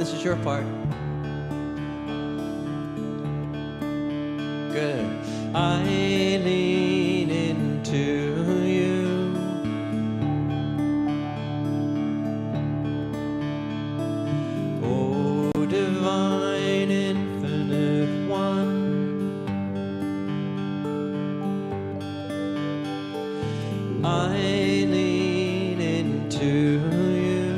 This is your part. Good. I lean into you. Oh, divine, infinite one. I lean into you.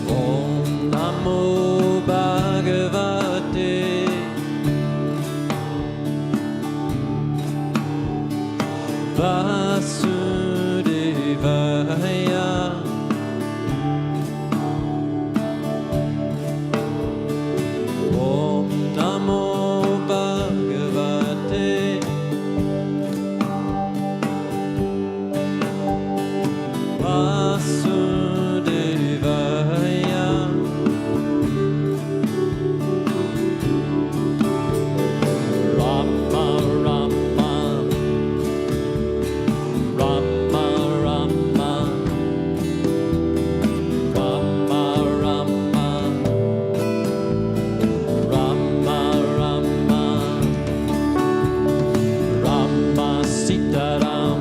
Om Namo Bhagavate Vasudevaya. Om Namo Bhagavate Vasudevaya. Rama Rama Rama Rama Rama Rama Rama Rama Rama Sitaram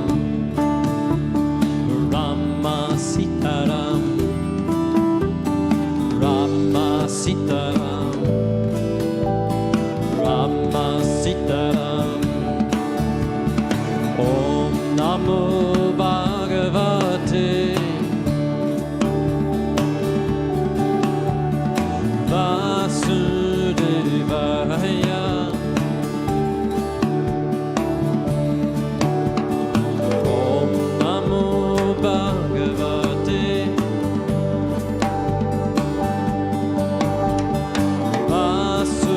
Rama Sitaram Rama Sitaram Rama Sitaram. Om Namo Bhagavate Vasudevaya. Om Namo Bhagavate Vasudevaya.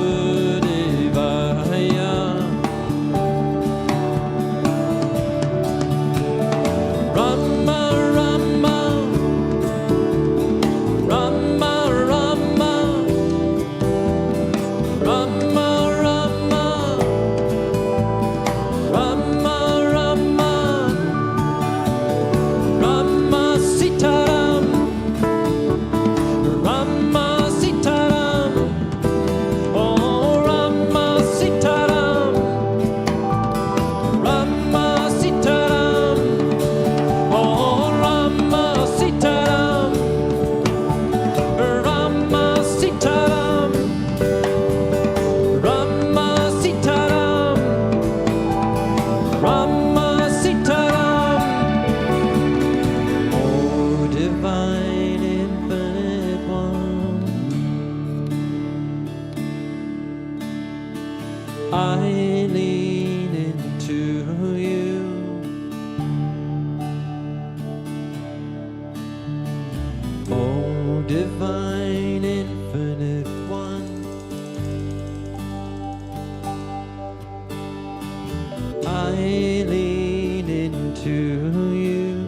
Rama Rama Rama Rama Rama Rama Rama Rama Rama Sitaram Rama Sitaram. Oh Rama Sitaram Rama Sitaram. Oh Rama Sitaram Rama Sitaram Rama Sitaram Rama Sitaram. Oh divine infinite one, I lean into you. Oh divine infinite one, I lean into you.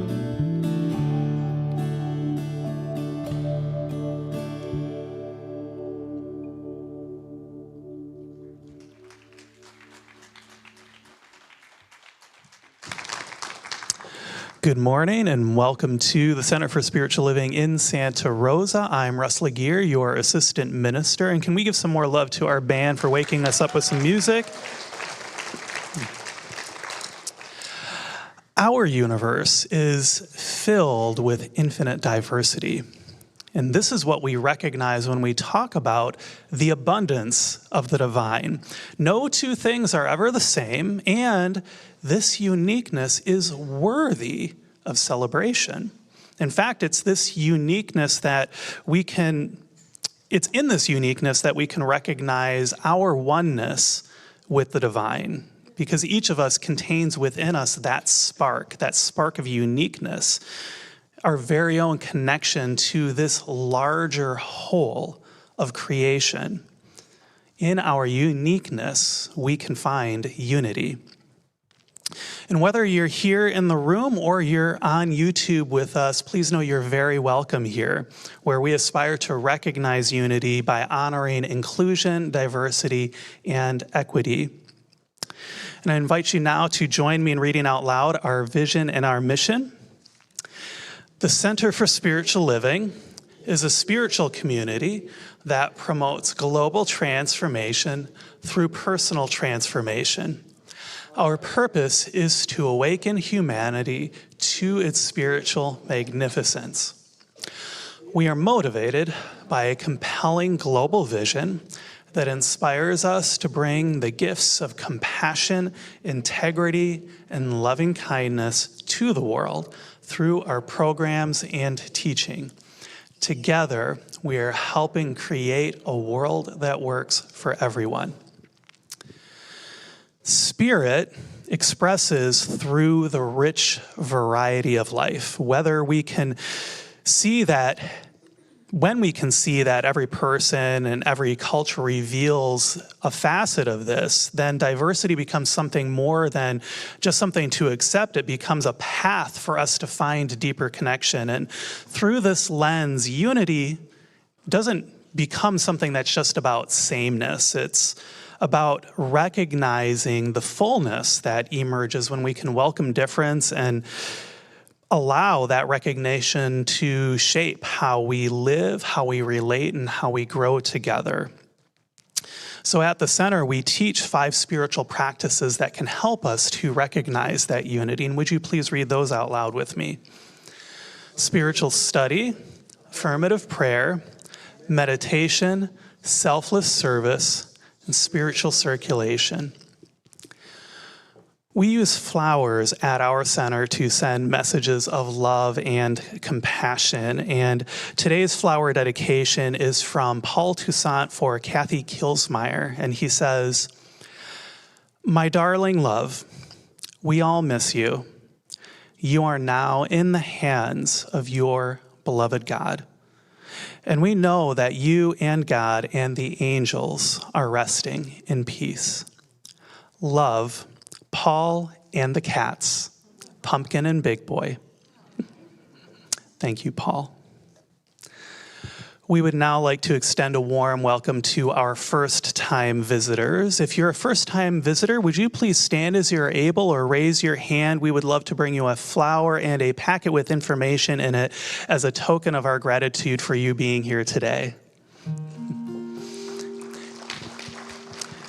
Good morning and welcome to the Center for Spiritual Living in Santa Rosa. I'm Russ Laguerre, your assistant minister. And can we give some more love to our band for waking us up with some music? Our universe is filled with infinite diversity. And this is what we recognize when we talk about the abundance of the divine. No two things are ever the same, and this uniqueness is worthy of celebration. In fact, it's in this uniqueness that we can recognize our oneness with the divine, because each of us contains within us that spark of uniqueness, our very own connection to this larger whole of creation. In our uniqueness, we can find unity. And whether you're here in the room or you're on YouTube with us, please know you're very welcome here, where we aspire to recognize unity by honoring inclusion, diversity, and equity. And I invite you now to join me in reading out loud our vision and our mission. The Center for Spiritual Living is a spiritual community that promotes global transformation through personal transformation. Our purpose is to awaken humanity to its spiritual magnificence. We are motivated by a compelling global vision that inspires us to bring the gifts of compassion, integrity, and loving kindness to the world through our programs and teaching. Together, we are helping create a world that works for everyone. Spirit expresses through the rich variety of life, whether we can see that, when we can see that every person and every culture reveals a facet of this, then diversity becomes something more than just something to accept. It becomes a path for us to find deeper connection. And through this lens, unity doesn't become something that's just about sameness. It's about recognizing the fullness that emerges when we can welcome difference and allow that recognition to shape how we live, how we relate, and how we grow together. So at the center, we teach 5 spiritual practices that can help us to recognize that unity. And would you please read those out loud with me? Spiritual study, affirmative prayer, meditation, selfless service, and spiritual circulation. We use flowers at our center to send messages of love and compassion. And today's flower dedication is from Paul Toussaint for Kathy Kilsmeyer. And he says, "My darling love, we all miss you. You are now in the hands of your beloved God. And we know that you and God and the angels are resting in peace. Love, Paul and the cats, Pumpkin and Big Boy." Thank you, Paul. We would now like to extend a warm welcome to our first-time visitors. If you're a first-time visitor, would you please stand as you're able or raise your hand? We would love to bring you a flower and a packet with information in it as a token of our gratitude for you being here today.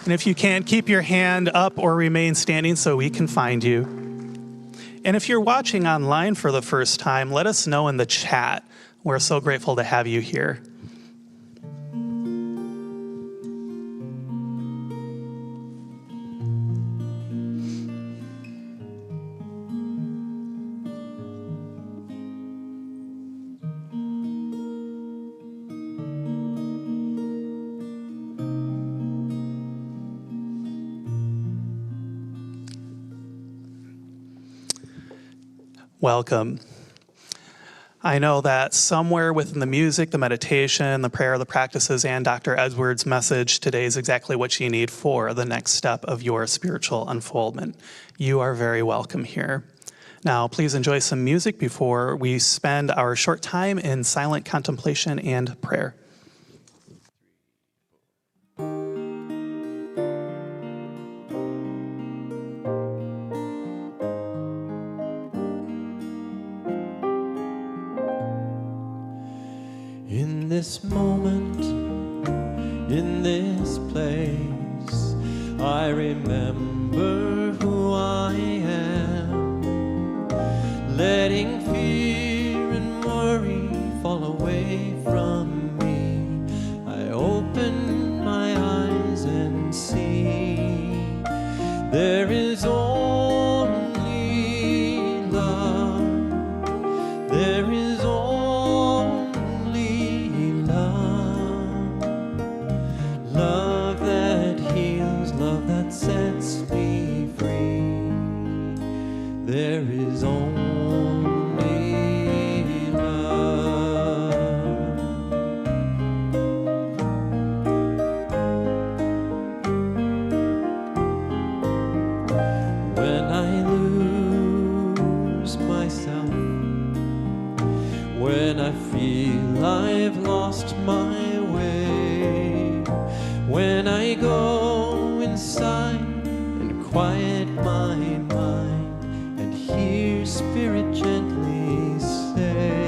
And if you can, keep your hand up or remain standing so we can find you. And if you're watching online for the first time, let us know in the chat. We're so grateful to have you here. Welcome. I know that somewhere within the music, the meditation, the prayer, the practices, and Dr. Edwards' message today is exactly what you need for the next step of your spiritual unfoldment. You are very welcome here. Now, please enjoy some music before we spend our short time in silent contemplation and prayer. In this moment, in this place, I remember who I am, letting fear and worry fall away from me. I open my eyes and see there is only love. There is love that heals, love that sets me free. There is only love. When I lose myself, when I feel I've lost my way, when I go inside and quiet my mind and hear Spirit gently say,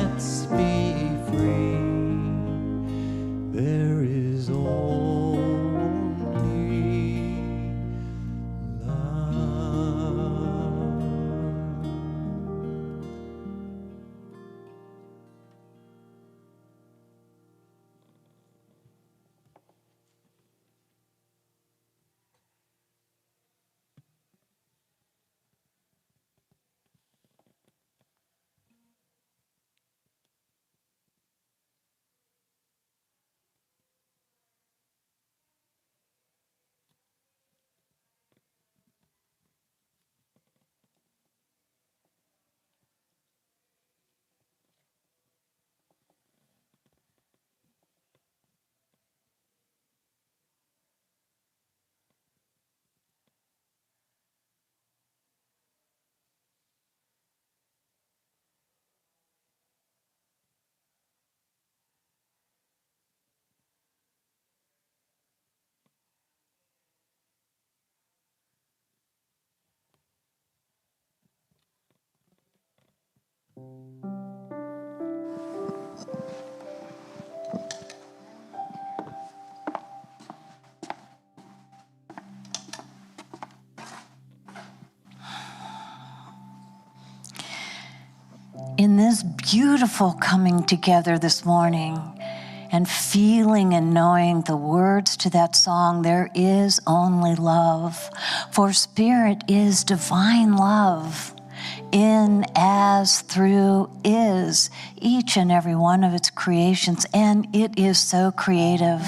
sets me free. There is only love. In this beautiful coming together this morning and feeling and knowing the words to that song, there is only love, for Spirit is divine love. In, as, through, is each and every one of its creations, and it is so creative.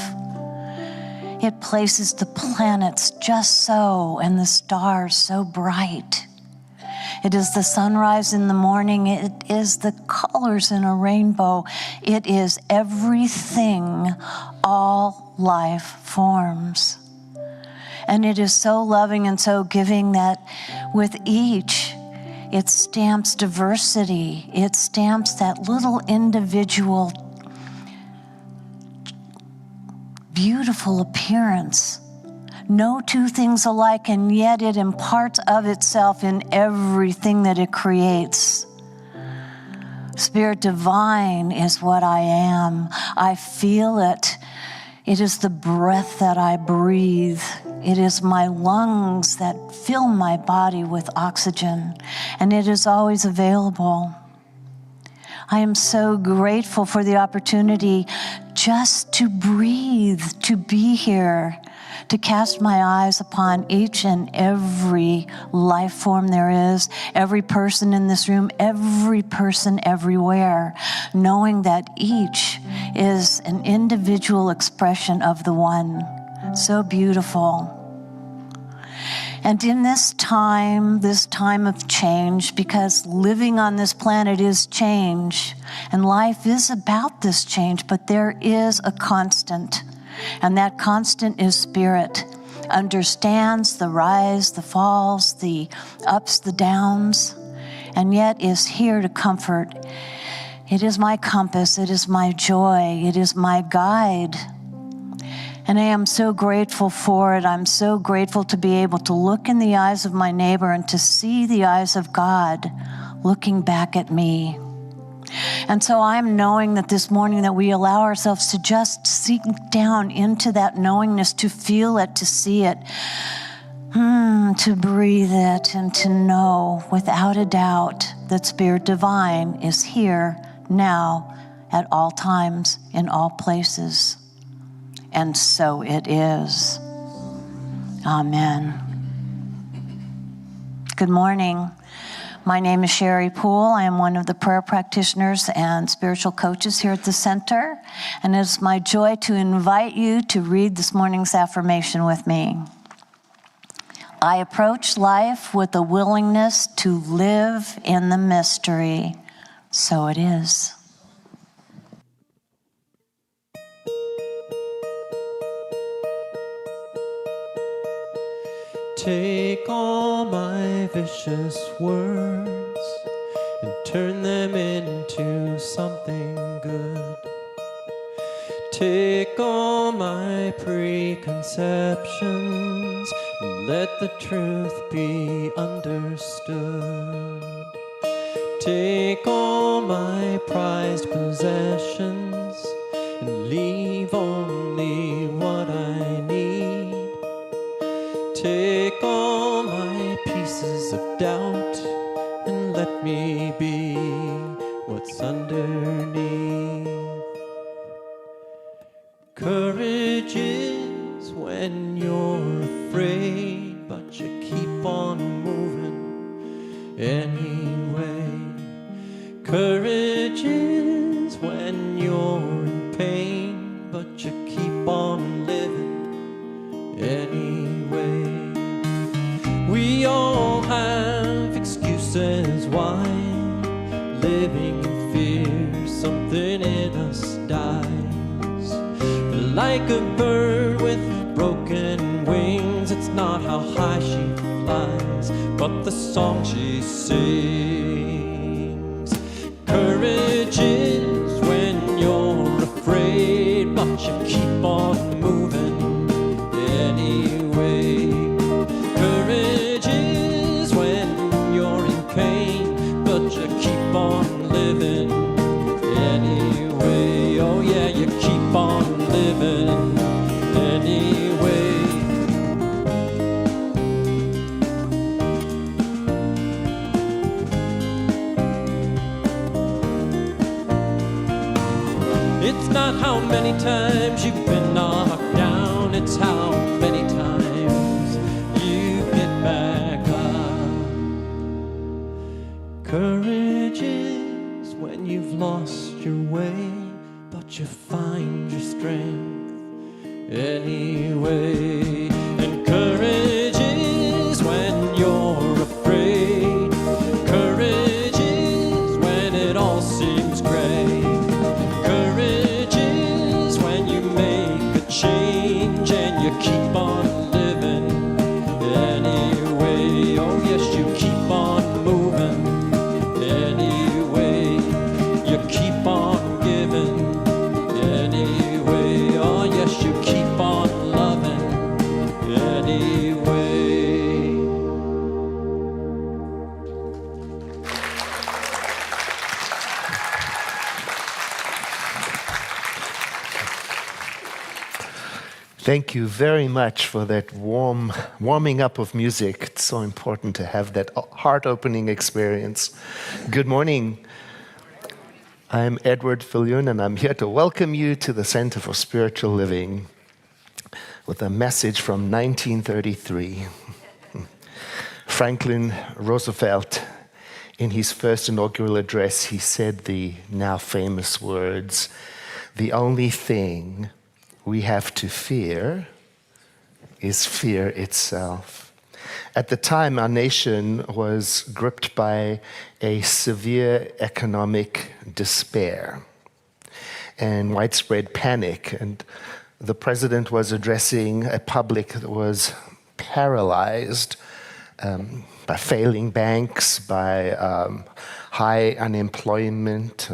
It places the planets just so and the stars so bright. It is the sunrise in the morning. It is the colors in a rainbow. It is everything all life forms. And it is so loving and so giving that with each, it stamps diversity. It stamps that little individual, beautiful appearance. No two things alike, and yet it imparts of itself in everything that it creates. Spirit divine is what I am. I feel it. It is the breath that I breathe. It is my lungs that fill my body with oxygen, and it is always available. I am so grateful for the opportunity just to breathe, to be here, to cast my eyes upon each and every life form there is, every person in this room, every person everywhere, knowing that each is an individual expression of the one. So beautiful. And in this time of change, because living on this planet is change, and life is about this change, but there is a constant. And that constant is Spirit, understands the rise, the falls, the ups, the downs, and yet is here to comfort. It is my compass, it is my joy, it is my guide. And I am so grateful for it. I'm so grateful to be able to look in the eyes of my neighbor and to see the eyes of God looking back at me. And so I'm knowing that this morning that we allow ourselves to just sink down into that knowingness, to feel it, to see it, to breathe it, and to know without a doubt that Spirit Divine is here now at all times, in all places. And so it is. Amen. Good morning. My name is Sherry Poole. I am one of the prayer practitioners and spiritual coaches here at the center. And it's my joy to invite you to read this morning's affirmation with me. I approach life with a willingness to live in the mystery. So it is. Take all my vicious words and turn them into something good. Take all my preconceptions and let the truth be understood. Take all my prized possessions and leave only what I need. Take all my pieces of doubt and let me be what's underneath. Courage is when you're afraid, but you keep on moving anyway. Courage is when you're in pain, but you keep on living anyway. We all have excuses why living in fear, something in us dies. Like a bird with broken wings, it's not how high she flies, but the song she sings. Courage is when you're afraid, but you keep on moving anyway. Courage is when you're in pain, but you keep on living anyway. Oh yeah, you keep on living anyway. It's not how many times you've been knocked down, it's how many times you get back up. Courage is when you've lost your way, but you find your strength anyway. And courage is when you're afraid. Courage is when it all seems gray. Courage is when you make a change and you keep on living anyway. Oh yes, you keep on moving anyway. You keep on giving anyway. Oh yes, you keep on loving anyway. Thank you very much for that warming up of music. It's so important to have that heart-opening experience. Good morning. I'm Edward Viljoen, and I'm here to welcome you to the Center for Spiritual Living with a message from 1933. Franklin Roosevelt, in his first inaugural address, he said the now famous words, "The only thing we have to fear is fear itself." At the time, our nation was gripped by a severe economic despair and widespread panic. And the president was addressing a public that was paralyzed by failing banks, by high unemployment,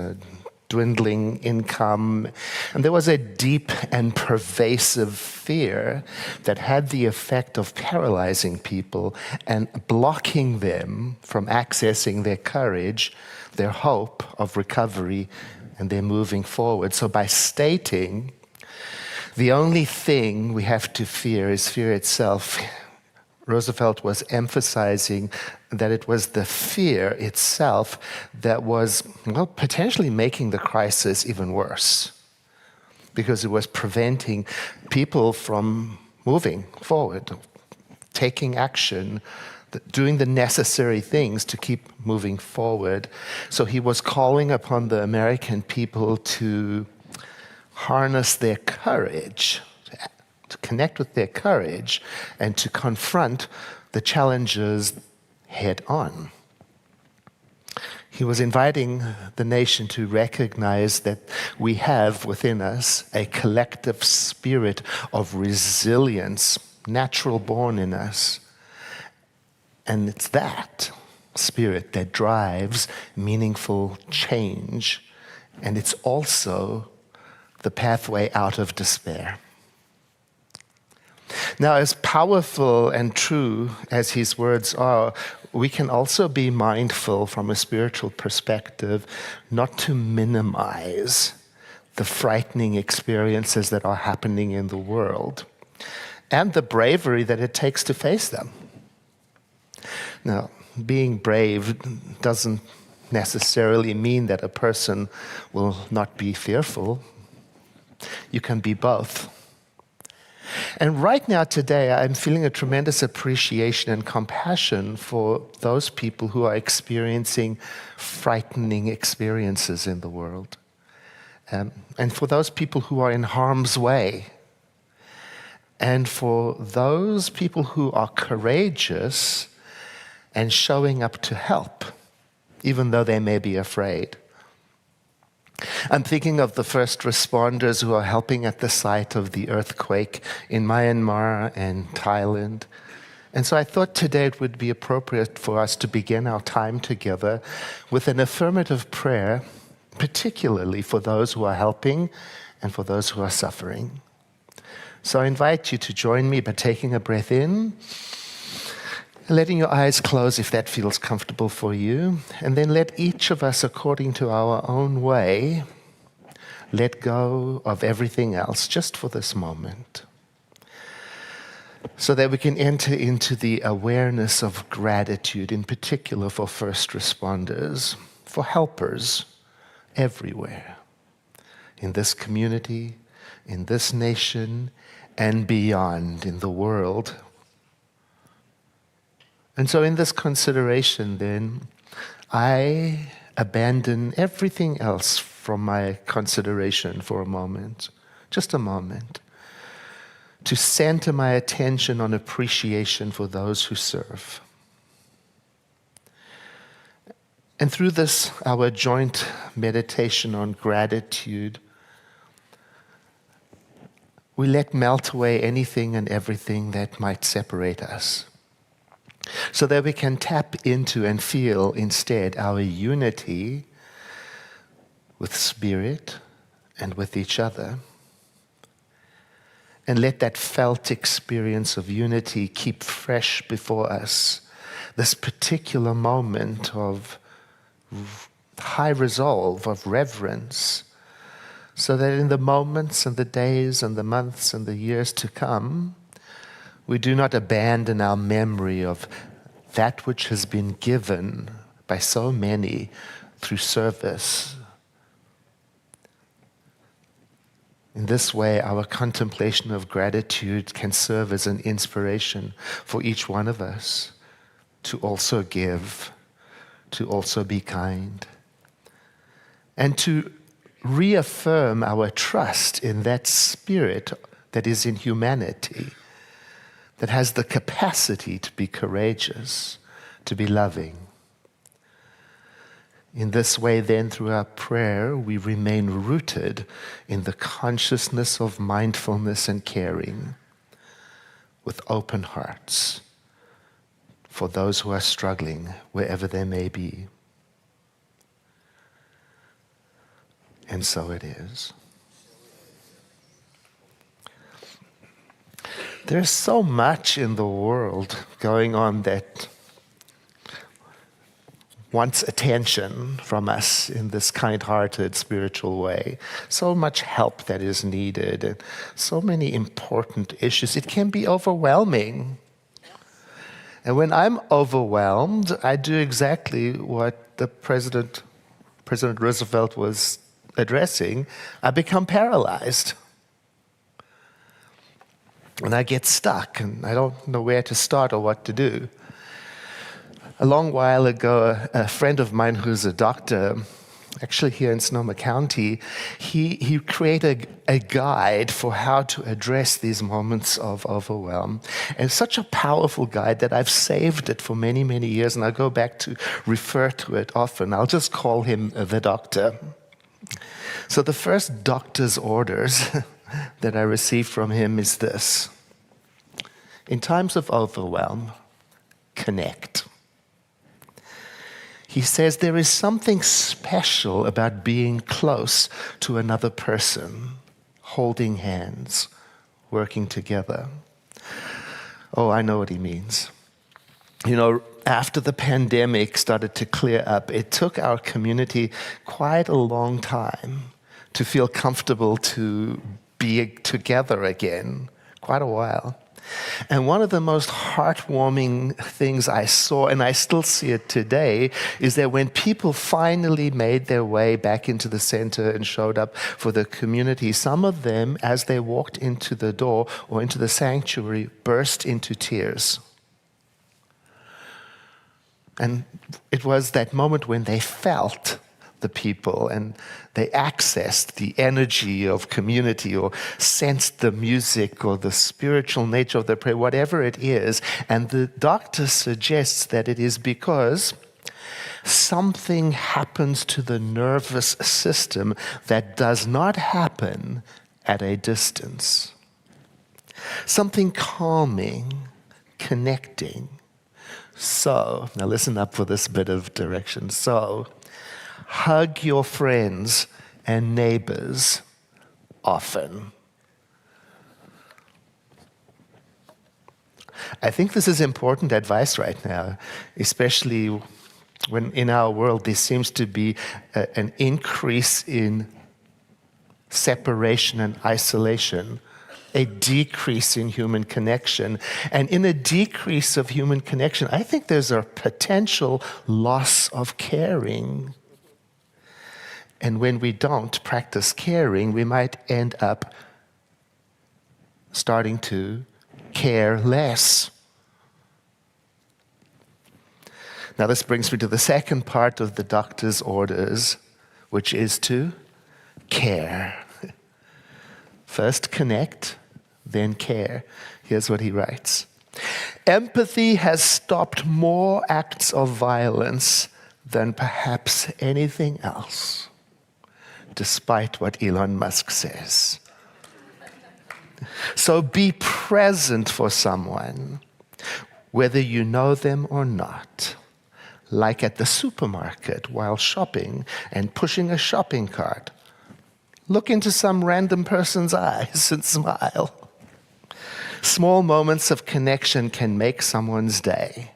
dwindling income. And there was a deep and pervasive fear that had the effect of paralyzing people and blocking them from accessing their courage, their hope of recovery, and their moving forward. So by stating, the only thing we have to fear is fear itself, Roosevelt was emphasizing that it was the fear itself that was, well, potentially making the crisis even worse, because it was preventing people from moving forward, taking action, doing the necessary things to keep moving forward. So he was calling upon the American people to harness their courage, to connect with their courage, and to confront the challenges head on. He was inviting the nation to recognize that we have within us a collective spirit of resilience, natural born in us. And it's that spirit that drives meaningful change. And it's also the pathway out of despair. Now, as powerful and true as his words are, we can also be mindful from a spiritual perspective not to minimize the frightening experiences that are happening in the world and the bravery that it takes to face them. Now, being brave doesn't necessarily mean that a person will not be fearful. You can be both. And right now, today, I'm feeling a tremendous appreciation and compassion for those people who are experiencing frightening experiences in the world. And for those people who are in harm's way. And for those people who are courageous and showing up to help, even though they may be afraid. I'm thinking of the first responders who are helping at the site of the earthquake in Myanmar and Thailand. And so I thought today it would be appropriate for us to begin our time together with an affirmative prayer, particularly for those who are helping and for those who are suffering. So I invite you to join me by taking a breath in, letting your eyes close if that feels comfortable for you, and then let each of us, according to our own way, let go of everything else just for this moment, so that we can enter into the awareness of gratitude, in particular for first responders, for helpers everywhere, in this community, in this nation, and beyond, in the world. And so in this consideration, then, I abandon everything else from my consideration for a moment, just a moment, to center my attention on appreciation for those who serve. And through this, our joint meditation on gratitude, we let melt away anything and everything that might separate us, so that we can tap into and feel instead our unity with Spirit and with each other. And let that felt experience of unity keep fresh before us this particular moment of high resolve, of reverence, so that in the moments and the days and the months and the years to come, we do not abandon our memory of that which has been given by so many through service. In this way, our contemplation of gratitude can serve as an inspiration for each one of us to also give, to also be kind, and to reaffirm our trust in that spirit that is in humanity, that has the capacity to be courageous, to be loving. In this way, then, through our prayer, we remain rooted in the consciousness of mindfulness and caring, with open hearts for those who are struggling, wherever they may be. And so it is. There's so much in the world going on that wants attention from us in this kind-hearted spiritual way. So much help that is needed, and so many important issues. It can be overwhelming. And when I'm overwhelmed, I do exactly what the President Roosevelt was addressing. I become paralyzed. And I get stuck, and I don't know where to start or what to do. A long while ago, a friend of mine who's a doctor, actually here in Sonoma County, he created a guide for how to address these moments of overwhelm. And it's such a powerful guide that I've saved it for many, many years, and I go back to refer to it often. I'll just call him the doctor. So the first doctor's orders that I received from him is this: in times of overwhelm, connect. He says there is something special about being close to another person, holding hands, working together. Oh, I know what he means. After the pandemic started to clear up, it took our community quite a long time to feel comfortable to be together again, quite a while. And one of the most heartwarming things I saw, and I still see it today, is that when people finally made their way back into the center and showed up for the community, some of them, as they walked into the door or into the sanctuary, burst into tears. And it was that moment when they felt the people and they accessed the energy of community or sensed the music or the spiritual nature of the prayer, whatever it is. And the doctor suggests that it is because something happens to the nervous system that does not happen at a distance. Something calming, connecting. So, now listen up for this bit of direction. So, hug your friends and neighbors often. I think this is important advice right now, especially when in our world there seems to be an increase in separation and isolation, a decrease in human connection. And in a decrease of human connection, I think there's a potential loss of caring. And when we don't practice caring, we might end up starting to care less. Now, this brings me to the second part of the doctor's orders, which is to care. First connect, then care. Here's what he writes. Empathy has stopped more acts of violence than perhaps anything else, despite what Elon Musk says. So be present for someone, whether you know them or not. Like at the supermarket while shopping and pushing a shopping cart. Look into some random person's eyes and smile. Small moments of connection can make someone's day.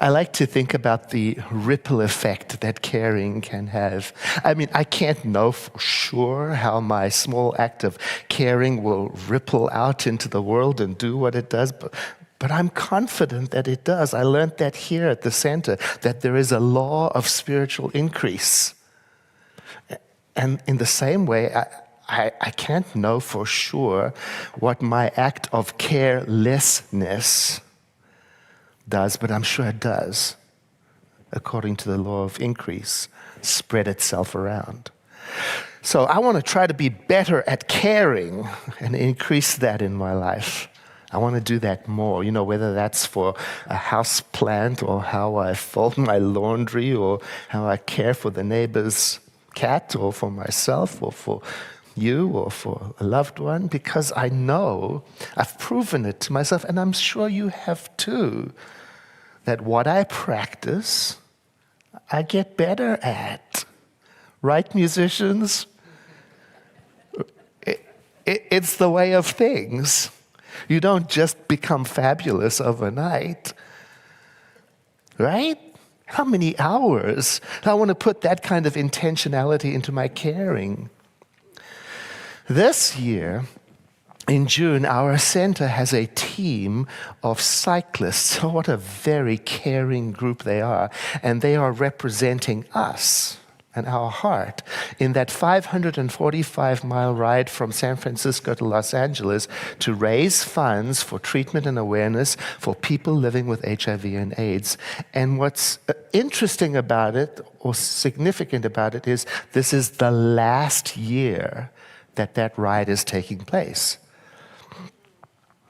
I like to think about the ripple effect that caring can have. I mean, I can't know for sure how my small act of caring will ripple out into the world and do what it does, but I'm confident that it does. I learned that here at the center, that there is a law of spiritual increase. And in the same way, I can't know for sure what my act of carelessness does, but I'm sure it does, according to the law of increase, spread itself around. So I want to try to be better at caring and increase that in my life. I want to do that more, whether that's for a house plant or how I fold my laundry or how I care for the neighbor's cat or for myself or for you or for a loved one, because I know, I've proven it to myself, and I'm sure you have too, that what I practice, I get better at. Right, musicians? It's the way of things. You don't just become fabulous overnight, right? How many hours? I want to put that kind of intentionality into my caring. This year, in June, our center has a team of cyclists. Oh, what a very caring group they are. And they are representing us and our heart in that 545-mile ride from San Francisco to Los Angeles to raise funds for treatment and awareness for people living with HIV and AIDS. And what's interesting about it, or significant about it, is this is the last year that ride is taking place.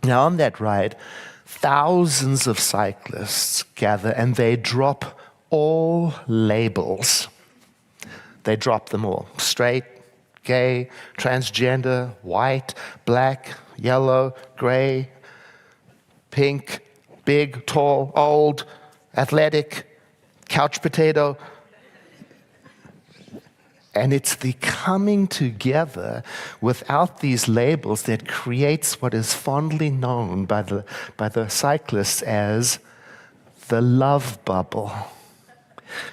Now, on that ride, thousands of cyclists gather and they drop all labels. They drop them all. Straight, gay, transgender, white, black, yellow, gray, pink, big, tall, old, athletic, couch potato. And it's the coming together without these labels that creates what is fondly known by the cyclists as the love bubble.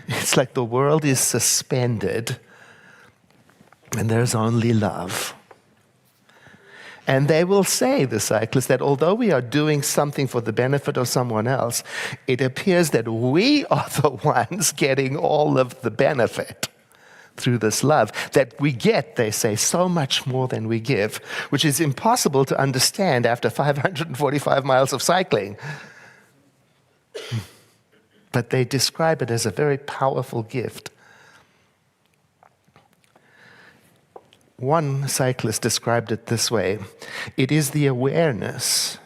It's like the world is suspended and there's only love. And they will say, the cyclists, that although we are doing something for the benefit of someone else, it appears that we are the ones getting all of the benefit through this love. That we get, they say, so much more than we give, which is impossible to understand after 545 miles of cycling. But they describe it as a very powerful gift. One cyclist described it this way: it is the awareness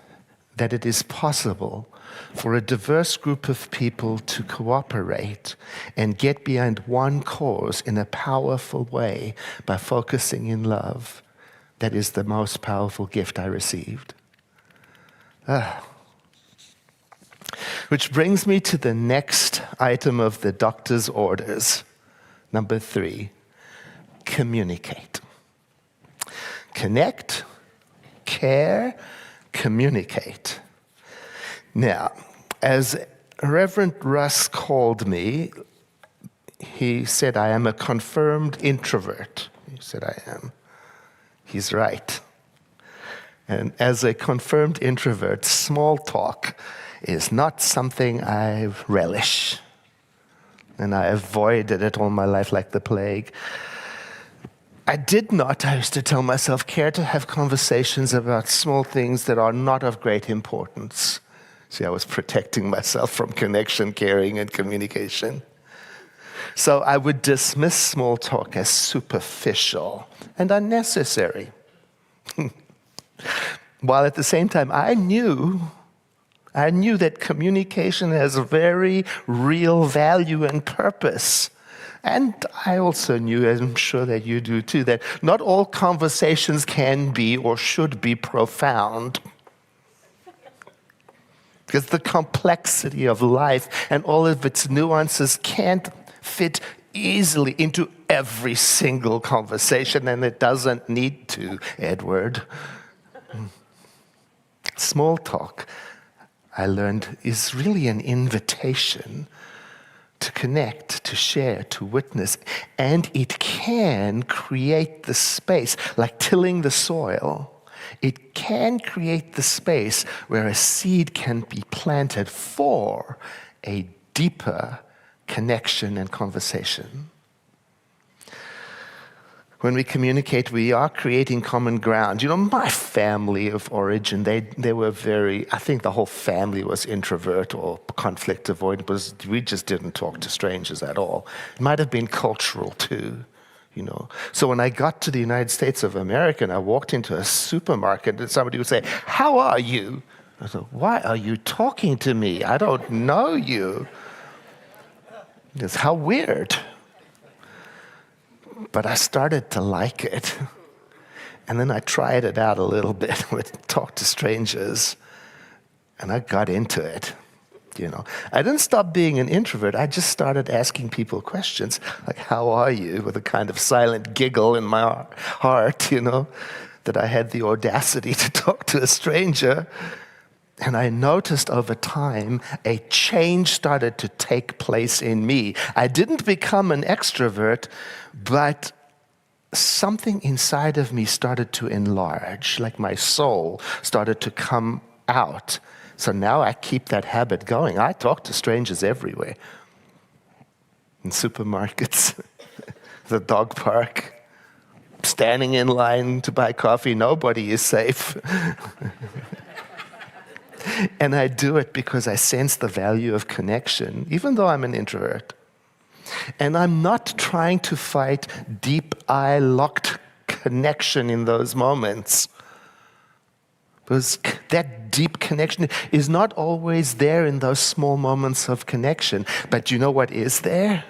that it is possible for a diverse group of people to cooperate and get behind one cause in a powerful way by focusing in love. That is the most powerful gift I received. Which brings me to the next item of the doctor's orders. Number 3, communicate. Connect, care, communicate. Now, as Reverend Russ called me, he said, I am a confirmed introvert. He said, I am. He's right. And as a confirmed introvert, small talk is not something I relish. And I avoided it all my life like the plague. I did not, I used to tell myself, care to have conversations about small things that are not of great importance. See, I was protecting myself from connection, caring, and communication. So I would dismiss small talk as superficial and unnecessary. While at the same time, I knew that communication has a very real value and purpose. And I also knew, as I'm sure that you do too, that not all conversations can be or should be profound. Because the complexity of life and all of its nuances can't fit easily into every single conversation, and it doesn't need to, Edward. Small talk, I learned, is really an invitation to connect, to share, to witness. And it can create the space, like tilling the soil. It can create the space where a seed can be planted for a deeper connection and conversation. When we communicate, we are creating common ground. You know, my family of origin, they were very, I think the whole family was introvert or conflict avoidant. We just didn't talk to strangers at all. It might have been cultural too, you know. So when I got to the United States of America and I walked into a supermarket and somebody would say, "How are you?" I said, "Why are you talking to me? I don't know you." It's how weird. But I started to like it. And then I tried it out a little bit with talk to strangers. And I got into it, you know. I didn't stop being an introvert. I just started asking people questions like, "How are you?" with a kind of silent giggle in my heart, you know, that I had the audacity to talk to a stranger. And I noticed over time a change started to take place in me. I didn't become an extrovert, but something inside of me started to enlarge, like my soul started to come out. So now I keep that habit going. I talk to strangers everywhere. In supermarkets, the dog park, standing in line to buy coffee. Nobody is safe. And I do it because I sense the value of connection, even though I'm an introvert. And I'm not trying to fight deep eye-locked connection in those moments. Because that deep connection is not always there in those small moments of connection. But you know what is there?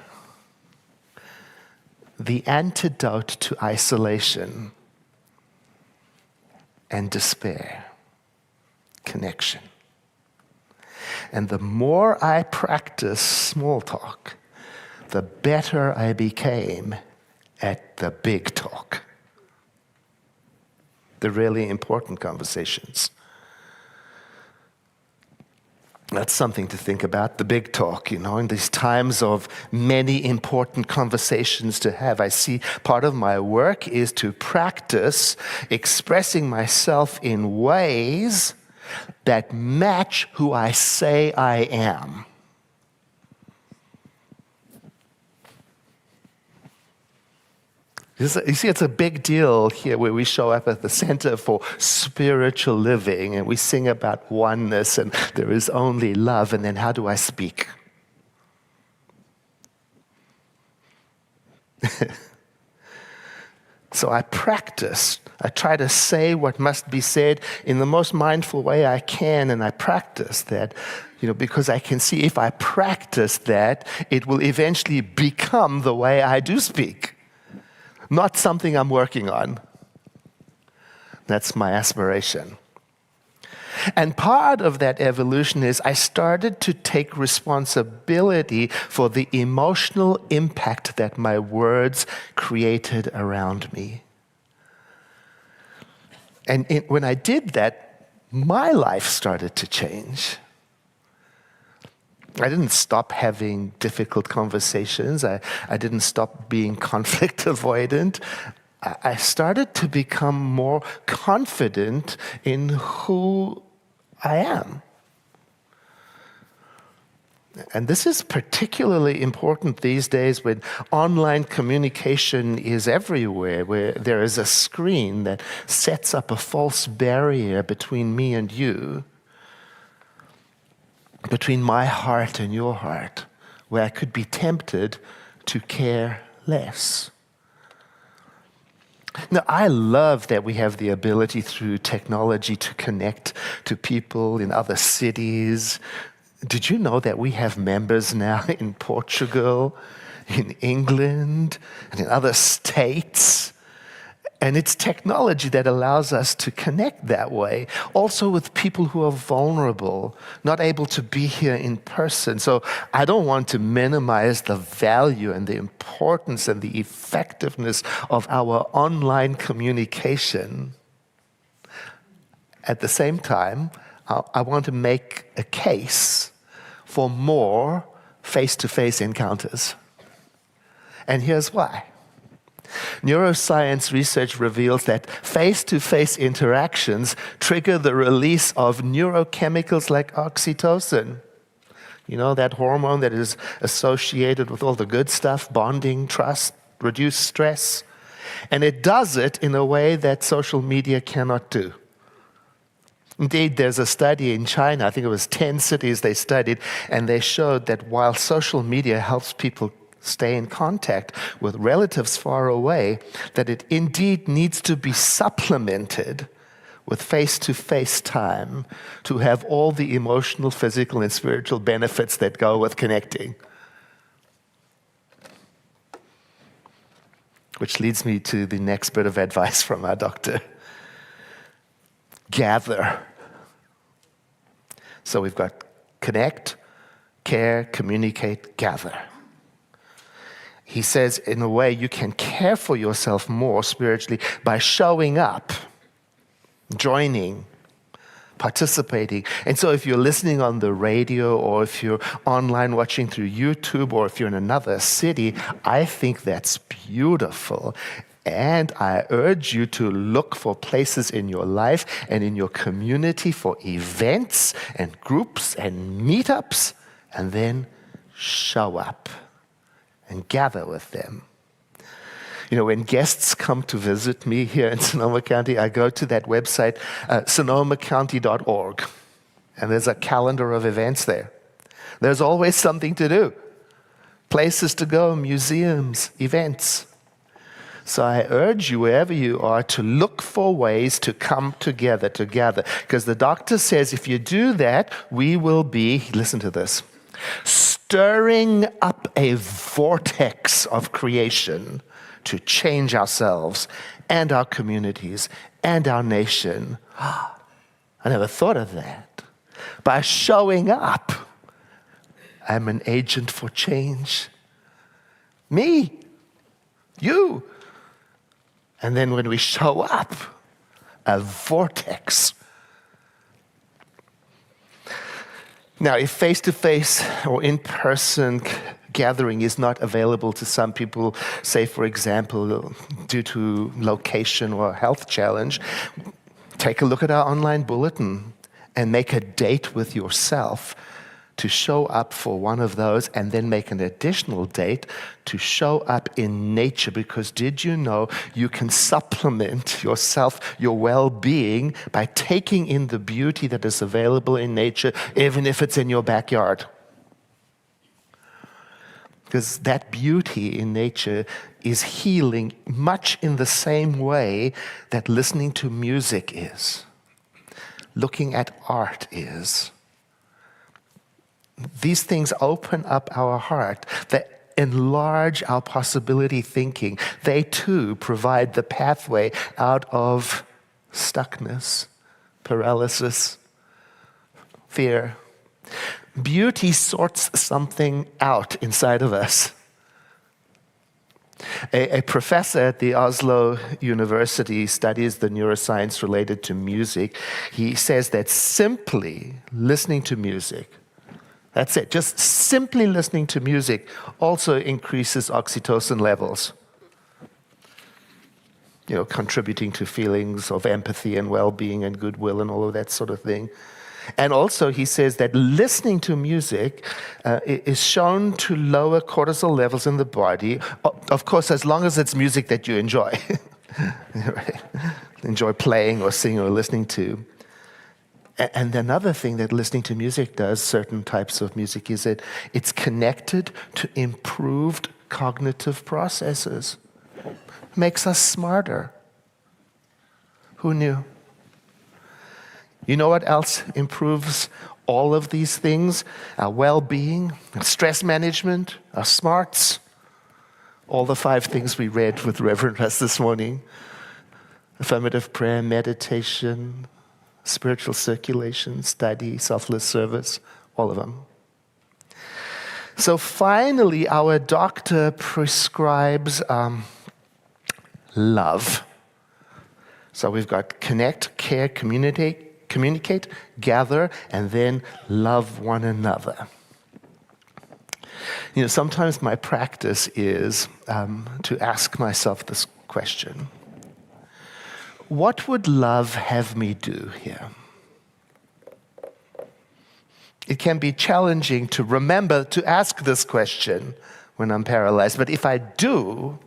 The antidote to isolation and despair. Connection. And the more I practice small talk, the better I became at the big talk, the really important conversations. That's something to think about, the big talk, in these times of many important conversations to have. I see part of my work is to practice expressing myself in ways that match who I say I am. You see, it's a big deal here where we show up at the Center for Spiritual Living and we sing about oneness and there is only love. And then how do I speak? So I practice. I try to say what must be said in the most mindful way I can, and I practice that, because I can see if I practice that, it will eventually become the way I do speak. Not something I'm working on. That's my aspiration. And part of that evolution is I started to take responsibility for the emotional impact that my words created around me. And when I did that, my life started to change. I didn't stop having difficult conversations. I didn't stop being conflict avoidant. I started to become more confident in who I am. And this is particularly important these days when online communication is everywhere, where there is a screen that sets up a false barrier between me and you, between my heart and your heart, where I could be tempted to care less. Now, I love that we have the ability through technology to connect to people in other cities. Did you know that we have members now in Portugal, in England, and in other states? And it's technology that allows us to connect that way, also with people who are vulnerable, not able to be here in person. So I don't want to minimize the value and the importance and the effectiveness of our online communication. At the same time, I want to make a case for more face-to-face encounters. And here's why. Neuroscience research reveals that face-to-face interactions trigger the release of neurochemicals like oxytocin. That hormone that is associated with all the good stuff, bonding, trust, reduced stress. And it does it in a way that social media cannot do. Indeed, there's a study in China, I think it was 10 cities they studied, and they showed that while social media helps people stay in contact with relatives far away, that it indeed needs to be supplemented with face-to-face time to have all the emotional, physical, and spiritual benefits that go with connecting. Which leads me to the next bit of advice from our doctor. Gather. So we've got connect, care, communicate, gather. He says, in a way, you can care for yourself more spiritually by showing up, joining, participating. And so if you're listening on the radio, or if you're online watching through YouTube, or if you're in another city, I think that's beautiful. And I urge you to look for places in your life and in your community for events and groups and meetups, and then show up and gather with them. When guests come to visit me here in Sonoma County, I go to that website, sonomacounty.org, and there's a calendar of events there. There's always something to do. Places to go, museums, events. So I urge you, wherever you are, to look for ways to come together, because the doctor says if you do that, we will be, listen to this, stirring up a vortex of creation to change ourselves and our communities and our nation. I never thought of that. By showing up, I'm an agent for change. Me. You. And then when we show up, a vortex. Now, if face-to-face or in-person gathering is not available to some people, say, for example, due to location or health challenge, take a look at our online bulletin and make a date with yourself to show up for one of those, and then make an additional date to show up in nature. Because did you know you can supplement yourself, your well-being, by taking in the beauty that is available in nature, even if it's in your backyard? Because that beauty in nature is healing much in the same way that listening to music is, looking at art is. These things open up our heart. They enlarge our possibility thinking. They too provide the pathway out of stuckness, paralysis, fear. Beauty sorts something out inside of us. A professor at the Oslo University studies the neuroscience related to music. He says that simply listening to music, that's it, just simply listening to music also increases oxytocin levels. You know, contributing to feelings of empathy and well-being and goodwill and all of that sort of thing. And also he says that listening to music is shown to lower cortisol levels in the body, of course, as long as it's music that you enjoy. Enjoy playing or singing or listening to. And another thing that listening to music does, certain types of music, is that it's connected to improved cognitive processes. Makes us smarter. Who knew? You know what else improves all of these things? Our well-being, our stress management, our smarts. All the 5 things we read with Reverend Russ this morning. Affirmative prayer, meditation, spiritual circulation, study, selfless service, all of them. So finally, our doctor prescribes love. So we've got connect, care, communicate, gather, and then love one another. You know, sometimes my practice is to ask myself this question. What would love have me do here? It can be challenging to remember to ask this question when I'm paralyzed, but if I do,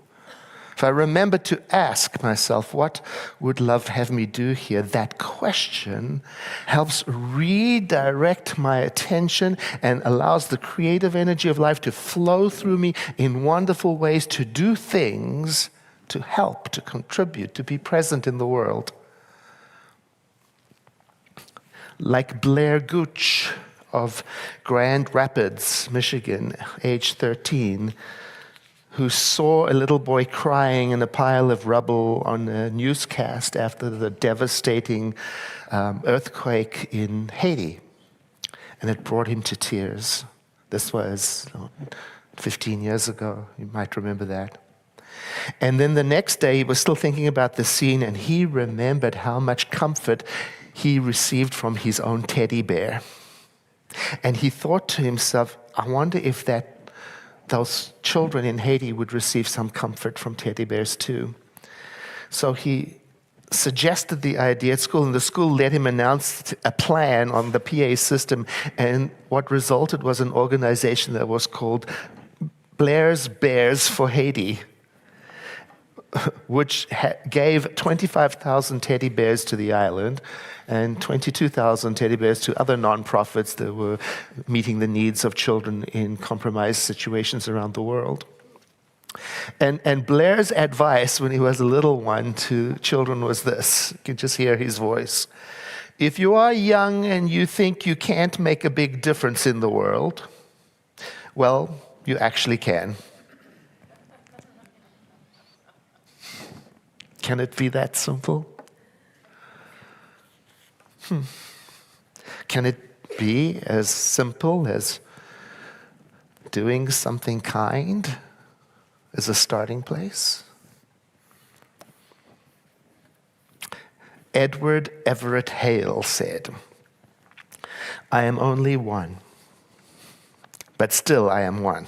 if I remember to ask myself, what would love have me do here? That question helps redirect my attention and allows the creative energy of life to flow through me in wonderful ways to do things, to help, to contribute, to be present in the world. Like Blair Gooch of Grand Rapids, Michigan, age 13, who saw a little boy crying in a pile of rubble on a newscast after the devastating earthquake in Haiti. And it brought him to tears. This was 15 years ago. You might remember that. And then the next day, he was still thinking about the scene, and he remembered how much comfort he received from his own teddy bear. And he thought to himself, I wonder if those children in Haiti would receive some comfort from teddy bears too. So he suggested the idea at school, and the school let him announce a plan on the PA system, and what resulted was an organization that was called Blair's Bears for Haiti, which gave 25,000 teddy bears to the island and 22,000 teddy bears to other nonprofits that were meeting the needs of children in compromised situations around the world. And Blair's advice when he was a little one to children was this. You can just hear his voice. If you are young and you think you can't make a big difference in the world, well, you actually can. Can it be that simple? Can it be as simple as doing something kind as a starting place. Edward Everett Hale said, "I am only one, but still I am one.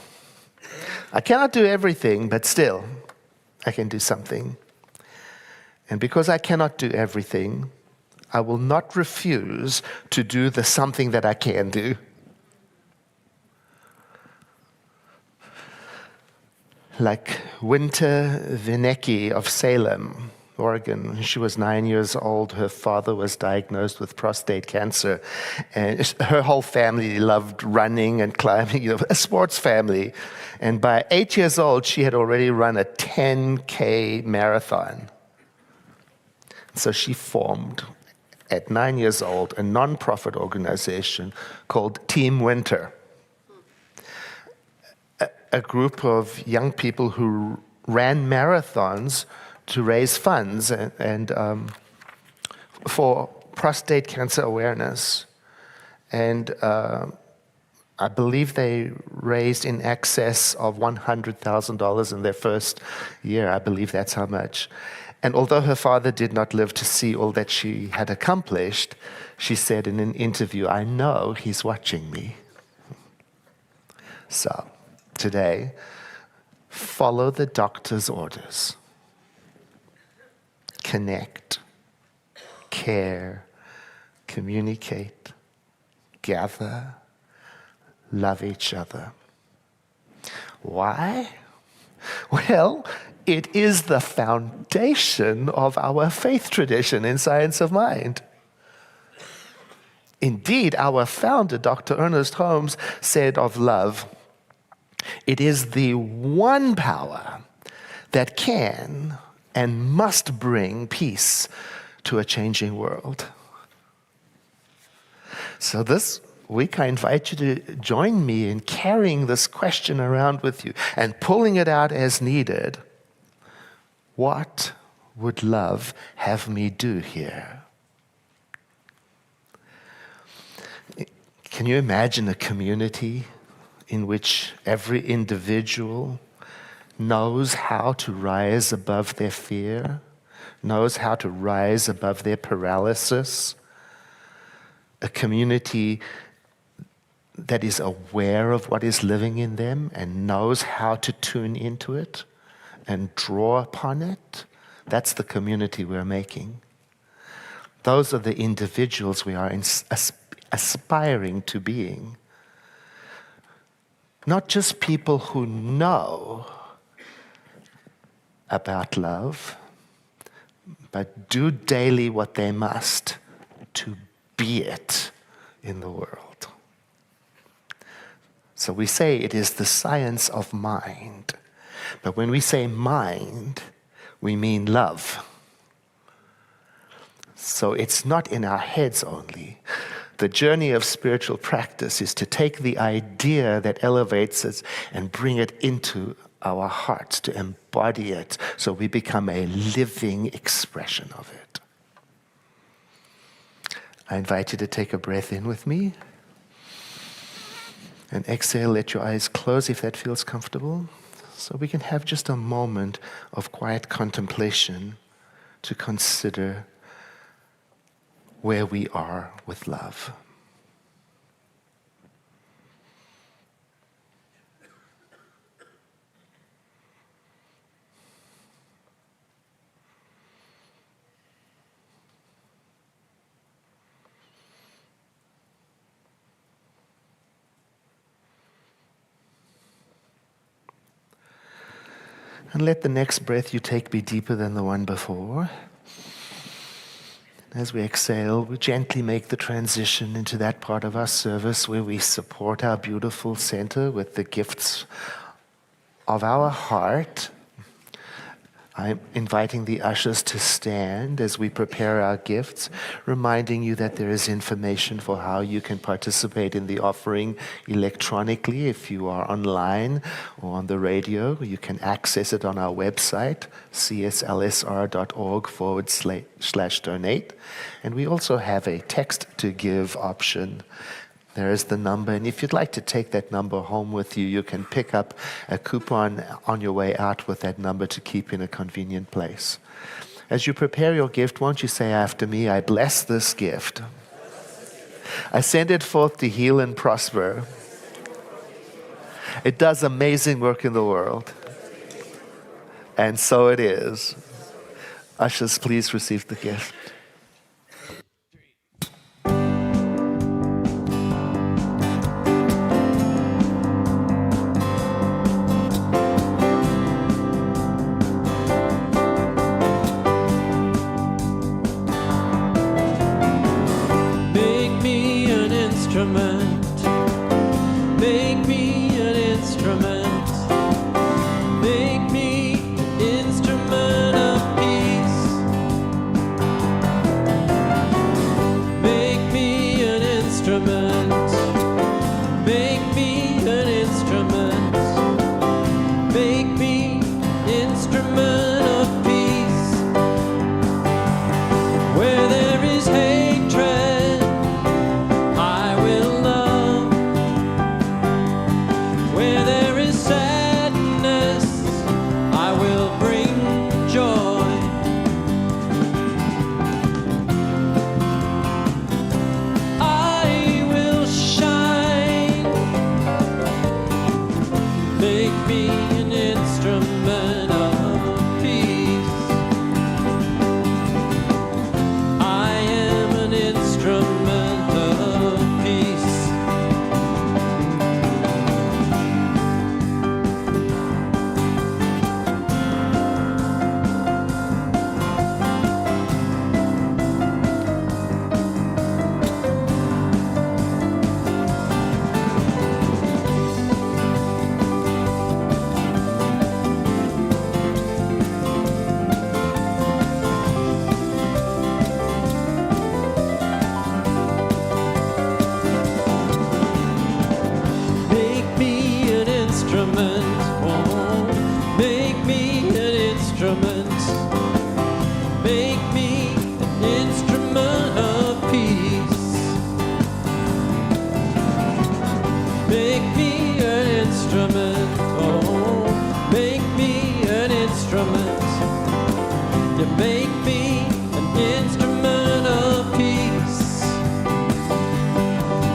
I cannot do everything, but still I can do something. And because I cannot do everything, I will not refuse to do the something that I can do." Like Winter Vinecki of Salem, Oregon. When she was 9 years old, her father was diagnosed with prostate cancer. And her whole family loved running and climbing, a sports family. And by 8 years old, she had already run a 10K marathon. So she formed, at 9 years old, a non-profit organization called Team Winter. A group of young people who ran marathons to raise funds and for prostate cancer awareness. And I believe they raised in excess of $100,000 in their first year. I believe that's how much. And although her father did not live to see all that she had accomplished, she said in an interview, "I know he's watching me." So, today, follow the doctor's orders. Connect, care, communicate, gather, love each other. Why? Well, it is the foundation of our faith tradition in Science of Mind. Indeed, our founder, Dr. Ernest Holmes, said of love, "It is the one power that can and must bring peace to a changing world." So this week, I invite you to join me in carrying this question around with you and pulling it out as needed. What would love have me do here? Can you imagine a community in which every individual knows how to rise above their fear, knows how to rise above their paralysis? A community that is aware of what is living in them and knows how to tune into it and draw upon it? That's the community we're making. Those are the individuals we are aspiring to being. Not just people who know about love, but do daily what they must to be it in the world. So we say it is the science of mind. But when we say mind, we mean love. So it's not in our heads only. The journey of spiritual practice is to take the idea that elevates us and bring it into our hearts, to embody it, so we become a living expression of it. I invite you to take a breath in with me. And exhale, let your eyes close if that feels comfortable, so we can have just a moment of quiet contemplation to consider where we are with love. And let the next breath you take be deeper than the one before. As we exhale, we gently make the transition into that part of our service where we support our beautiful center with the gifts of our heart. I'm inviting the ushers to stand as we prepare our gifts, reminding you that there is information for how you can participate in the offering electronically. If you are online or on the radio, you can access it on our website, cslsr.org/donate. And we also have a text to give option There is the number, and if you'd like to take that number home with you, you can pick up a coupon on your way out with that number to keep in a convenient place. As you prepare your gift, won't you say after me, I bless this gift. I send it forth to heal and prosper. It does amazing work in the world. And so it is. Ushers, please receive the gift. Make me an instrument. Make me an instrument. Make me an instrument of peace. Make me an instrument. Make me an instrument. Make me instrument of peace. Where there is hatred, I will love. Where there is sadness, I will bring joy. I will shine. Make me an instrument of peace. I am an instrument of peace. Make me an instrument. Oh, make me an instrument. Make me an instrument of peace. Make me an instrument. Oh, make me an instrument. You make me an instrument of peace.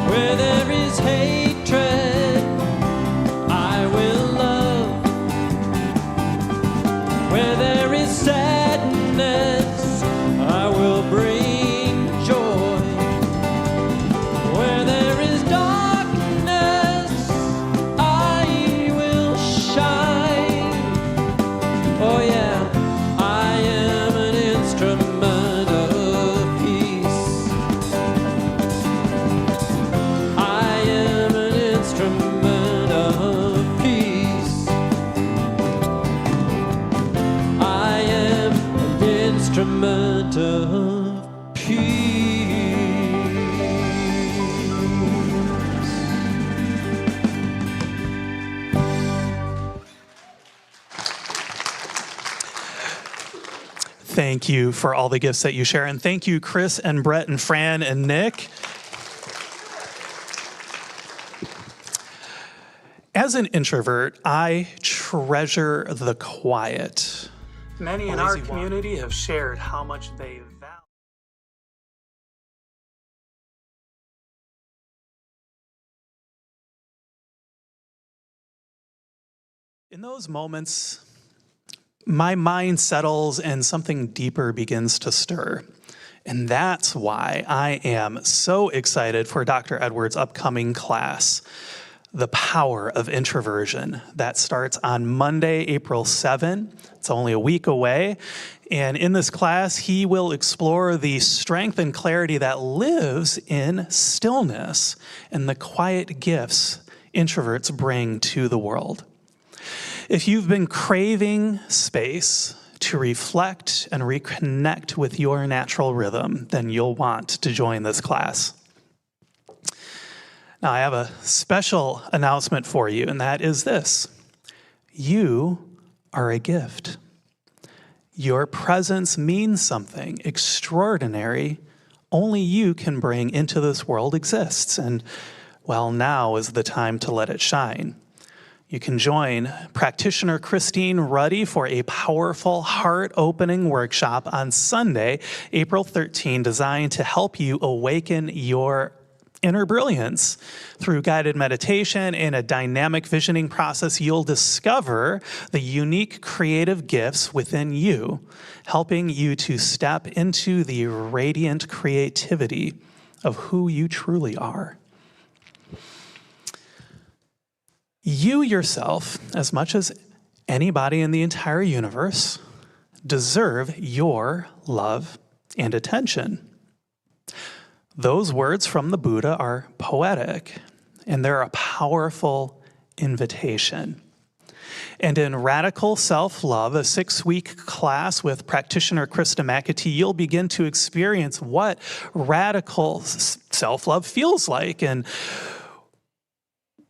Where there is hatred, I will love. Where there is sadness, I will bring joy. Where there is darkness, I will shine. Oh yeah, I am an instrument of peace. I am an instrument of peace. I am an instrument of peace. Thank you for all the gifts that you share. And thank you, Chris and Brett and Fran and Nick. As an introvert, I treasure the quiet. Many in our community have shared how much they value. In those moments, my mind settles and something deeper begins to stir. And that's why I am so excited for Dr. Edwards' upcoming class, The Power of Introversion. That starts on Monday, April 7. It's only a week away. And in this class, he will explore the strength and clarity that lives in stillness and the quiet gifts introverts bring to the world. If you've been craving space to reflect and reconnect with your natural rhythm, then you'll want to join this class. Now, I have a special announcement for you, and that is this. You are a gift. Your presence means something extraordinary only you can bring into this world exists. And Well, now is the time to let it shine. You can join practitioner Christine Ruddy for a powerful heart-opening workshop on Sunday, April 13, designed to help you awaken your inner brilliance. Through guided meditation and a dynamic visioning process, you'll discover the unique creative gifts within you, helping you to step into the radiant creativity of who you truly are. You yourself, as much as anybody in the entire universe, deserve your love and attention. Those words from the Buddha are poetic, and they're a powerful invitation. And in Radical Self-Love, a 6-week class with practitioner Krista McAtee, you'll begin to experience what radical self-love feels like and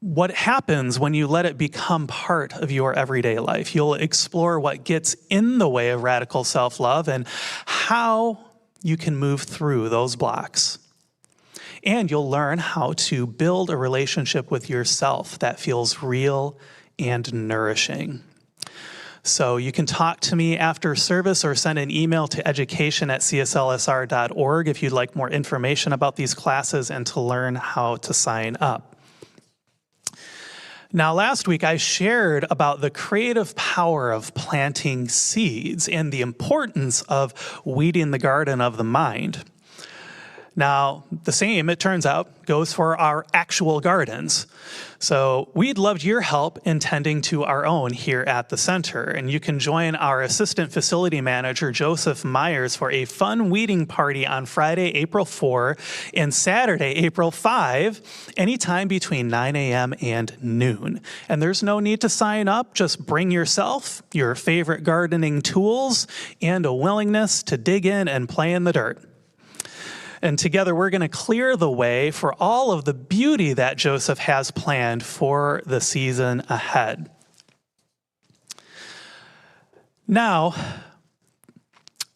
what happens when you let it become part of your everyday life. You'll explore what gets in the way of radical self-love and how you can move through those blocks. And you'll learn how to build a relationship with yourself that feels real and nourishing. So you can talk to me after service or send an email to education@cslsr.org if you'd like more information about these classes and to learn how to sign up. Now, last week I shared about the creative power of planting seeds and the importance of weeding the garden of the mind. Now, the same, it turns out, goes for our actual gardens. So we'd love your help in tending to our own here at the center. And you can join our assistant facility manager, Joseph Myers, for a fun weeding party on Friday, April 4 and Saturday, April 5, anytime between 9 a.m. and noon. And there's no need to sign up. Just bring yourself, your favorite gardening tools, and a willingness to dig in and play in the dirt. And together we're going to clear the way for all of the beauty that Joseph has planned for the season ahead. Now,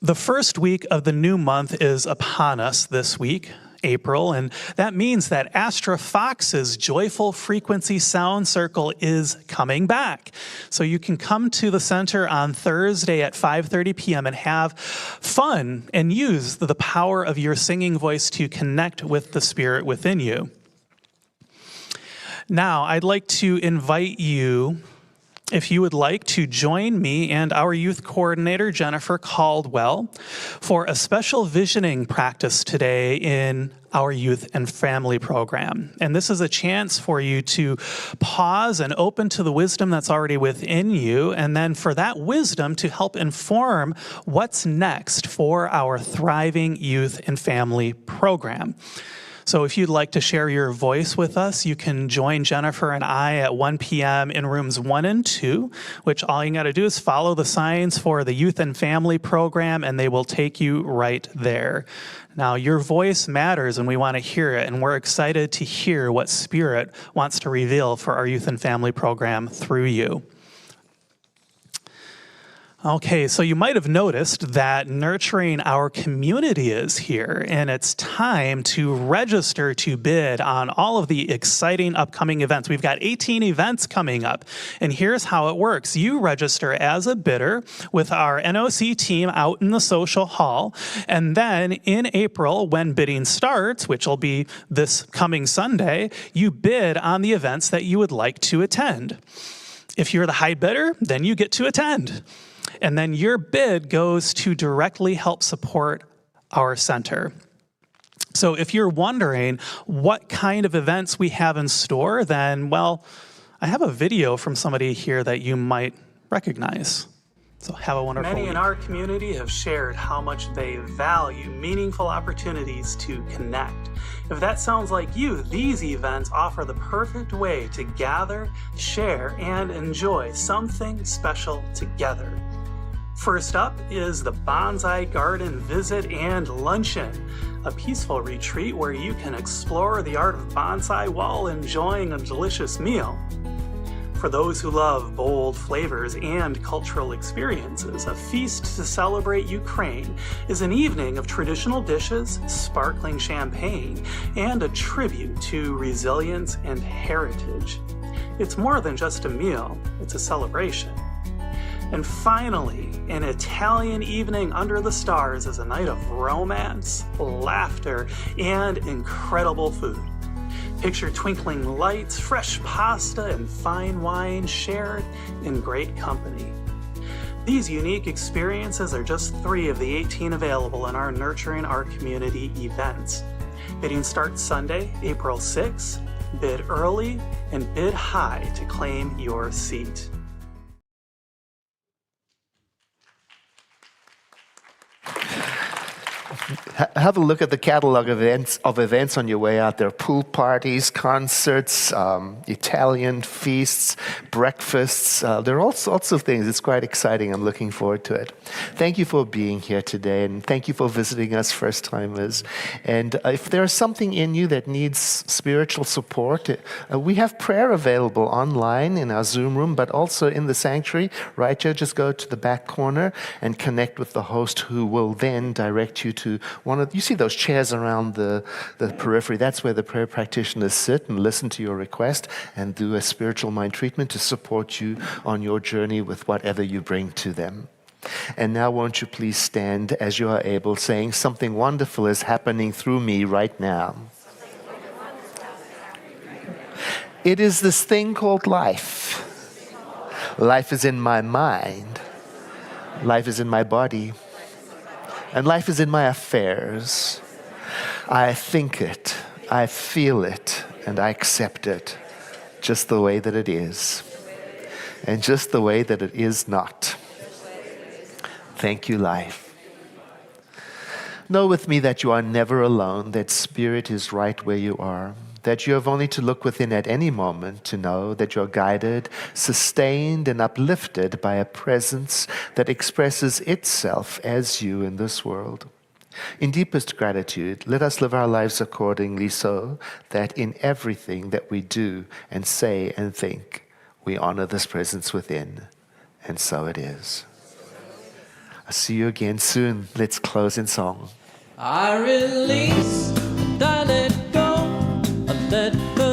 the first week of the new month is upon us this week, April, and that means that Astra Fox's Joyful Frequency Sound Circle is coming back. So you can come to the center on Thursday at 5:30 p.m. and have fun and use the power of your singing voice to connect with the spirit within you. Now, I'd like to invite you, if you would like, to join me and our youth coordinator, Jennifer Caldwell, for a special visioning practice today in our youth and family program. And this is a chance for you to pause and open to the wisdom that's already within you, and then for that wisdom to help inform what's next for our thriving youth and family program. So if you'd like to share your voice with us, you can join Jennifer and I at 1 p.m. in rooms 1 and 2, which all you got to do is follow the signs for the Youth and Family program, and they will take you right there. Now, your voice matters, and we want to hear it, and we're excited to hear what Spirit wants to reveal for our Youth and Family program through you. Okay, so you might have noticed that nurturing our community is here, and it's time to register to bid on all of the exciting upcoming events. We've got 18 events coming up, and here's how it works. You register as a bidder with our NOC team out in the social hall, and then in April, when bidding starts, which will be this coming Sunday, you bid on the events that you would like to attend. If you're the high bidder, then you get to attend. And then your bid goes to directly help support our center. So if you're wondering what kind of events we have in store, then, well, I have a video from somebody here that you might recognize. So have a wonderful week. Many in our community have shared how much they value meaningful opportunities to connect. If that sounds like you, these events offer the perfect way to gather, share, and enjoy something special together. First up is the Bonsai Garden Visit and Luncheon, a peaceful retreat where you can explore the art of bonsai while enjoying a delicious meal. For those who love bold flavors and cultural experiences, a feast to celebrate Ukraine is an evening of traditional dishes, sparkling champagne, and a tribute to resilience and heritage. It's more than just a meal, it's a celebration. And finally, an Italian evening under the stars is a night of romance, laughter, and incredible food. Picture twinkling lights, fresh pasta, and fine wine shared in great company. These unique experiences are just 3 of the 18 available in our Nurturing Our Community events. Bidding starts Sunday, April 6th. Bid early and bid high to claim your seat. Have a look at the catalog of events on your way out. There are pool parties, concerts, Italian feasts, breakfasts. There are all sorts of things. It's quite exciting. I'm looking forward to it. Thank you for being here today, and thank you for visiting us, first-timers. And if there's something in you that needs spiritual support, we have prayer available online in our Zoom room, but also in the sanctuary. Right here, just go to the back corner and connect with the host, who will then direct you to you see those chairs around the periphery. That's where the prayer practitioners sit and listen to your request and do a spiritual mind treatment to support you on your journey with whatever you bring to them. And now won't you please stand as you are able, saying, something wonderful is happening through me right now. It is this thing called life. Life is in my mind. Life is in my body. And life is in my affairs. I think it, I feel it, and I accept it just the way that it is, and just the way that it is not. Thank you, life. Know with me that you are never alone, that Spirit is right where you are, that you have only to look within at any moment to know that you're guided, sustained, and uplifted by a presence that expresses itself as you in this world. In deepest gratitude, let us live our lives accordingly, so that in everything that we do and say and think, we honor this presence within. And so it is. I'll see you again soon. Let's close in song. I release, I let go, I let the